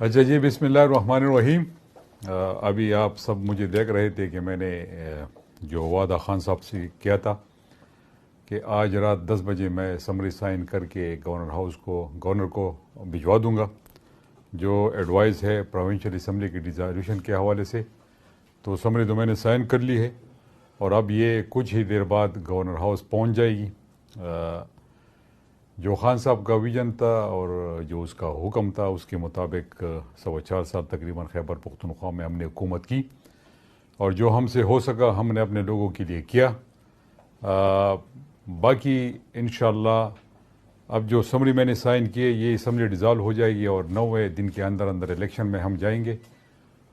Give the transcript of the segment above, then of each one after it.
اچھا جی، بسم اللہ الرحمن الرحیم. ابھی آپ سب مجھے دیکھ رہے تھے کہ میں نے جو وعدہ خان صاحب سے کیا تھا کہ آج رات 10 بجے میں سمری سائن کر کے گورنر کو بھجوا دوں گا جو ایڈوائز ہے پروونشل اسمبلی کی ڈیزالوشن کے حوالے سے. تو سمری تو میں نے سائن کر لی ہے اور اب یہ کچھ ہی دیر بعد گورنر ہاؤس پہنچ جائے گی. جو خان صاحب کا ویژن تھا اور جو اس کا حکم تھا اس کے مطابق 4.25 سال تقریباً خیبر پختونخوا میں ہم نے حکومت کی اور جو ہم سے ہو سکا ہم نے اپنے لوگوں کے لیے کیا. باقی انشاءاللہ اب جو اسمبلی میں نے سائن کیے یہ اسمبلی ڈیزالو ہو جائے گی اور 90 دن کے اندر الیکشن میں ہم جائیں گے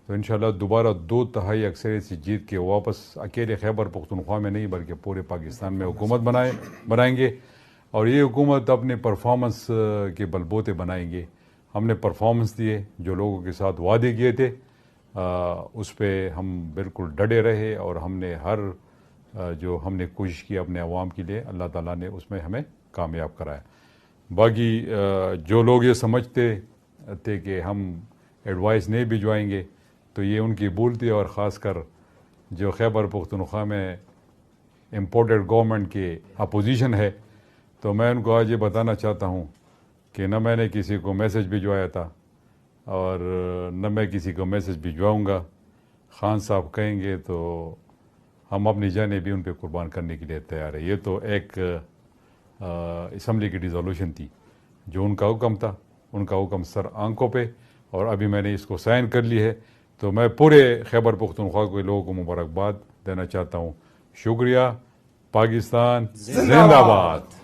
تو انشاءاللہ دوبارہ 2/3 اکثریت سے جیت کے واپس اکیلے خیبر پختونخوا میں نہیں بلکہ پورے پاکستان میں حکومت بنائیں گے. اور یہ حکومت اپنے پرفارمنس کے بل بوتے بنائیں گے. ہم نے پرفارمنس دیے، جو لوگوں کے ساتھ وعدے کیے تھے اس پہ ہم بالکل ڈٹے رہے اور ہم نے جو ہم نے کوشش کی اپنے عوام کے لیے اللہ تعالیٰ نے اس میں ہمیں کامیاب کرایا. باقی جو لوگ یہ سمجھتے تھے کہ ہم ایڈوائس نہیں بھجوائیں گے تو یہ ان کی بھول تھی، اور خاص کر جو خیبر پختونخوا میں امپورٹڈ گورنمنٹ کے اپوزیشن ہے تو میں ان کو آج یہ بتانا چاہتا ہوں کہ نہ میں نے کسی کو میسج بھجوایا تھا اور نہ میں کسی کو میسج بھجواؤں گا. خان صاحب کہیں گے تو ہم اپنی جانیں بھی ان پہ قربان کرنے کے لیے تیار ہے. یہ تو ایک اسمبلی کی ڈیزالوشن تھی، جو ان کا حکم تھا، ان کا حکم سر آنکھوں پہ، اور ابھی میں نے اس کو سائن کر لی ہے. تو میں پورے خیبر پختونخوا کے لوگوں کو مبارکباد دینا چاہتا ہوں. شکریہ. پاکستان زندہ باد.